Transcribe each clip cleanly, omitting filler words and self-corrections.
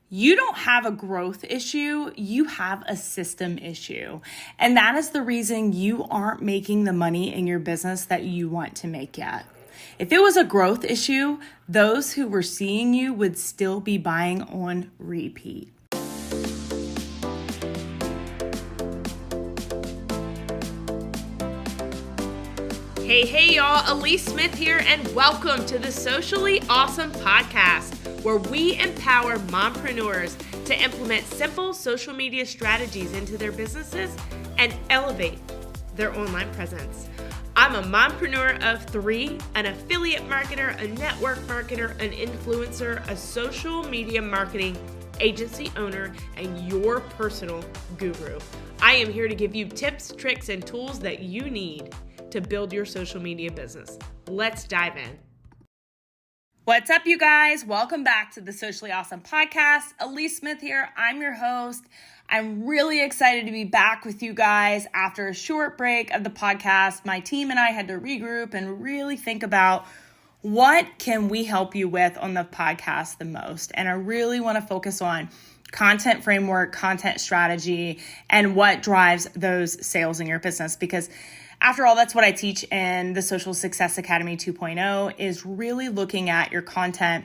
You don't have a growth issue, you have a system issue. And that is the reason you aren't making the money in your business that you want to make yet. If it was a growth issue, those who were seeing you would still be buying on repeat. Hey y'all, Elise Smith here, and welcome to the Socially Awesome Podcast, where we empower mompreneurs to implement simple social media strategies into their businesses and elevate their online presence. I'm a mompreneur of three, an affiliate marketer, a network marketer, an influencer, a social media marketing agency owner, and your personal guru. I am here to give you tips, tricks, and tools that you need to build your social media business. Let's dive in. What's up, you guys? Welcome back to the Socially Awesome Podcast. Elise Smith here. I'm your host. I'm really excited to be back with you guys after a short break of the podcast. My team and I had to regroup and really think about what can we help you with on the podcast the most. And I really want to focus on content framework, content strategy, and what drives those sales in your business. Because after all, that's what I teach in the Social Success Academy 2.0 is really looking at your content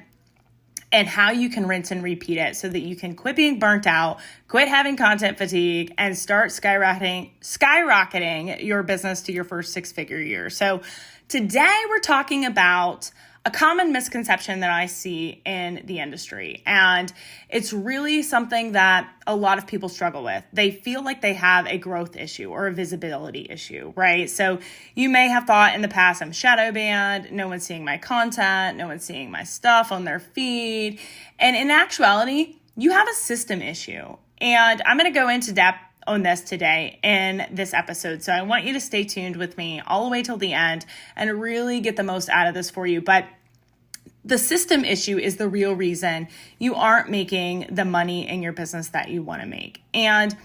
and how you can rinse and repeat it so that you can quit being burnt out, quit having content fatigue, and start skyrocketing your business to your first six-figure year. So today we're talking about a common misconception that I see in the industry. And it's really something that a lot of people struggle with. They feel like they have a growth issue or a visibility issue, right? So you may have thought in the past, I'm shadow banned, no one's seeing my content, no one's seeing my stuff on their feed. And in actuality, you have a system issue. And I'm going to go into depth on this today in this episode. So I want you to stay tuned with me all the way till the end and really get the most out of this for you. But the system issue is the real reason you aren't making the money in your business that you want to make. And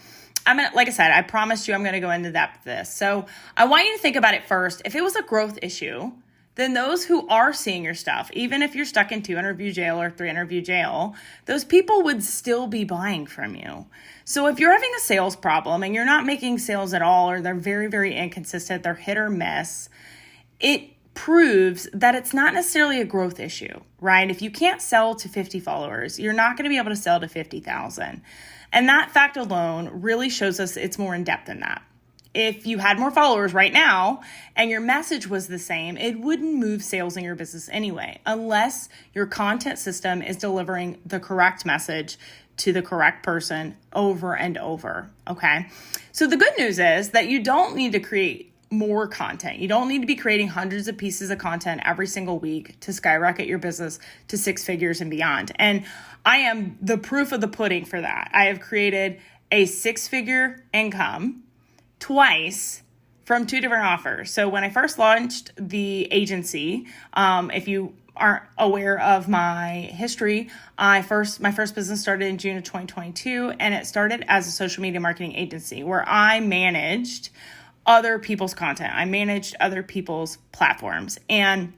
like I said, I promised you I'm going to go into depth with this. So I want you to think about it first. If it was a growth issue, then those who are seeing your stuff, even if you're stuck in 200 view jail or 300 view jail, those people would still be buying from you. So if you're having a sales problem and you're not making sales at all, or they're very, very inconsistent, they're hit or miss, it proves that it's not necessarily a growth issue, right? If you can't sell to 50 followers, you're not going to be able to sell to 50,000. And that fact alone really shows us it's more in depth than that. If you had more followers right now and your message was the same, it wouldn't move sales in your business anyway, unless your content system is delivering the correct message to the correct person over and over, okay? So the good news is that you don't need to create more content. You don't need to be creating hundreds of pieces of content every single week to skyrocket your business to six figures and beyond. And I am the proof of the pudding for that. I have created a six-figure income twice from two different offers. So when I first launched the agency, if you aren't aware of my history, my first business started in June of 2022, and it started as a social media marketing agency where I managed other people's content. I managed other people's platforms, and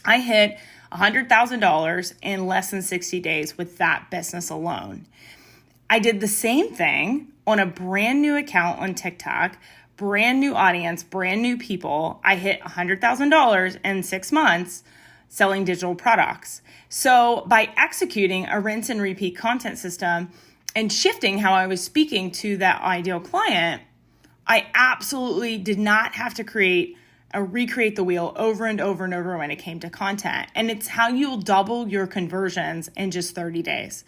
I hit $100,000 in less than 60 days with that business alone. I did the same thing on a brand new account on TikTok, brand new audience, brand new people. I hit $100,000 in 6 months selling digital products. So by executing a rinse and repeat content system and shifting how I was speaking to that ideal client, I absolutely did not have to recreate the wheel over and over and over when it came to content. And it's how you'll double your conversions in just 30 days.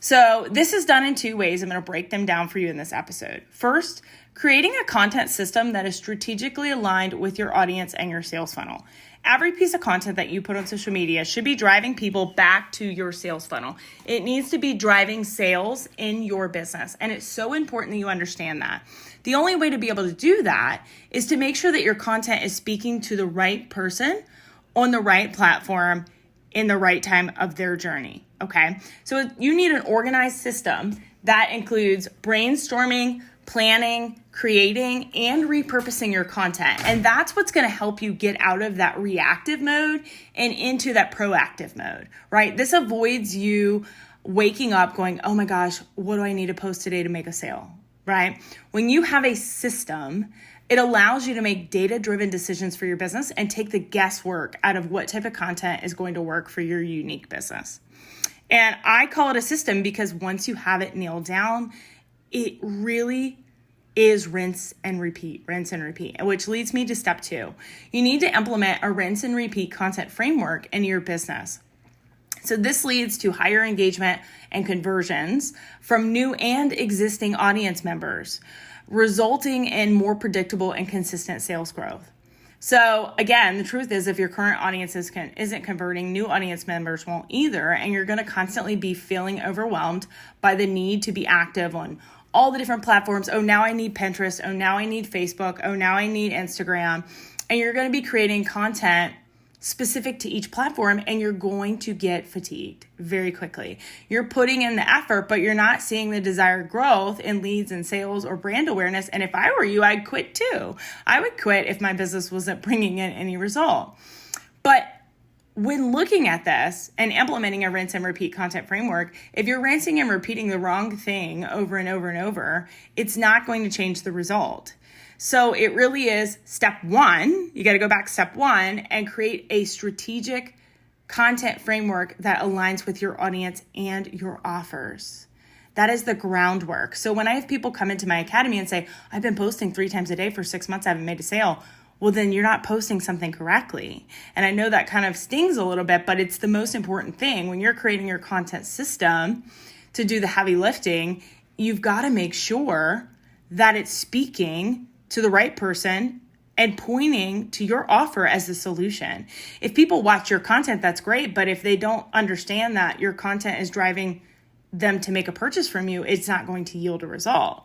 So this is done in two ways. I'm going to break them down for you in this episode. First, creating a content system that is strategically aligned with your audience and your sales funnel. Every piece of content that you put on social media should be driving people back to your sales funnel. It needs to be driving sales in your business. And it's so important that you understand that. The only way to be able to do that is to make sure that your content is speaking to the right person on the right platform in the right time of their journey, okay? So you need an organized system that includes brainstorming, planning, creating, and repurposing your content. And that's what's going to help you get out of that reactive mode and into that proactive mode, right? This avoids you waking up going, oh my gosh, what do I need to post today to make a sale, right? When you have a system, it allows you to make data-driven decisions for your business and take the guesswork out of what type of content is going to work for your unique business. And I call it a system because once you have it nailed down, it really is rinse and repeat, which leads me to step 2. You need to implement a rinse and repeat content framework in your business. So this leads to higher engagement and conversions from new and existing audience members, resulting in more predictable and consistent sales growth. So again, the truth is if your current audience isn't converting, new audience members won't either, and you're going to constantly be feeling overwhelmed by the need to be active on all the different platforms. Oh, now I need Pinterest. Oh, now I need Facebook. Oh, now I need Instagram. And you're going to be creating content specific to each platform, and you're going to get fatigued very quickly. You're putting in the effort, but you're not seeing the desired growth in leads and sales or brand awareness. And if I were you, I'd quit too. I would quit if my business wasn't bringing in any result. But when looking at this and implementing a rinse and repeat content framework, if you're rinsing and repeating the wrong thing over and over and over, it's not going to change the result. So it really is step 1. You got to go back step 1 and create a strategic content framework that aligns with your audience and your offers. That is the groundwork. So when I have people come into my academy and say, I've been posting 3 times a day for 6 months, I haven't made a sale. Well, then you're not posting something correctly. And I know that kind of stings a little bit, but it's the most important thing. When you're creating your content system to do the heavy lifting, you've got to make sure that it's speaking to the right person and pointing to your offer as the solution. If people watch your content, that's great. But if they don't understand that your content is driving them to make a purchase from you, it's not going to yield a result.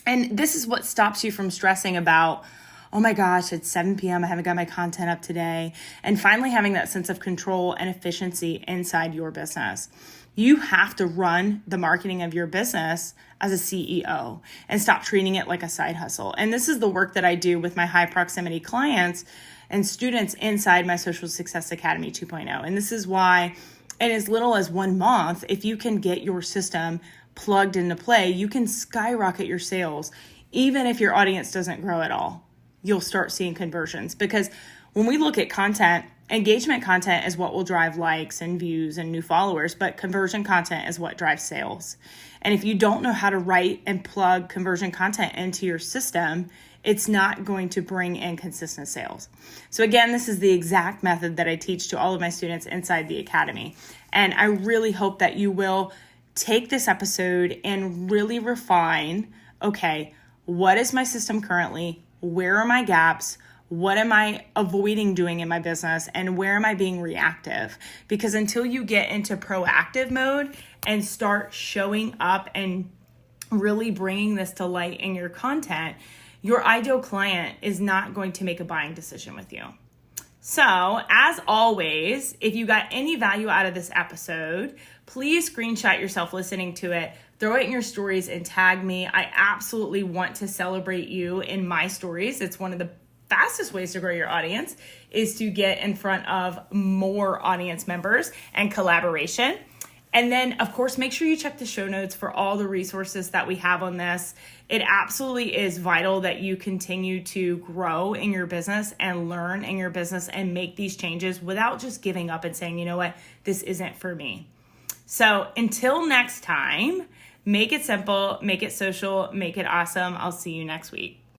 And this is what stops you from stressing about, oh my gosh, it's 7 p.m. I haven't got my content up today. And finally having that sense of control and efficiency inside your business. You have to run the marketing of your business as a CEO and stop treating it like a side hustle. And this is the work that I do with my high proximity clients and students inside my Social Success Academy 2.0. And this is why in as little as 1 month, if you can get your system plugged into play, you can skyrocket your sales. Even if your audience doesn't grow at all, you'll start seeing conversions. Because when we look at content, engagement content is what will drive likes and views and new followers, but conversion content is what drives sales. And if you don't know how to write and plug conversion content into your system, it's not going to bring in consistent sales. So again, this is the exact method that I teach to all of my students inside the academy. And I really hope that you will take this episode and really refine, okay, what is my system currently? Where are my gaps? What am I avoiding doing in my business? And where am I being reactive? Because until you get into proactive mode and start showing up and really bringing this to light in your content, your ideal client is not going to make a buying decision with you. So, as always, if you got any value out of this episode, please screenshot yourself listening to it, throw it in your stories and tag me. I absolutely want to celebrate you in my stories. It's one of the fastest ways to grow your audience is to get in front of more audience members and collaboration. And then, of course, make sure you check the show notes for all the resources that we have on this. It absolutely is vital that you continue to grow in your business and learn in your business and make these changes without just giving up and saying, you know what, this isn't for me. So until next time, make it simple, make it social, make it awesome. I'll see you next week.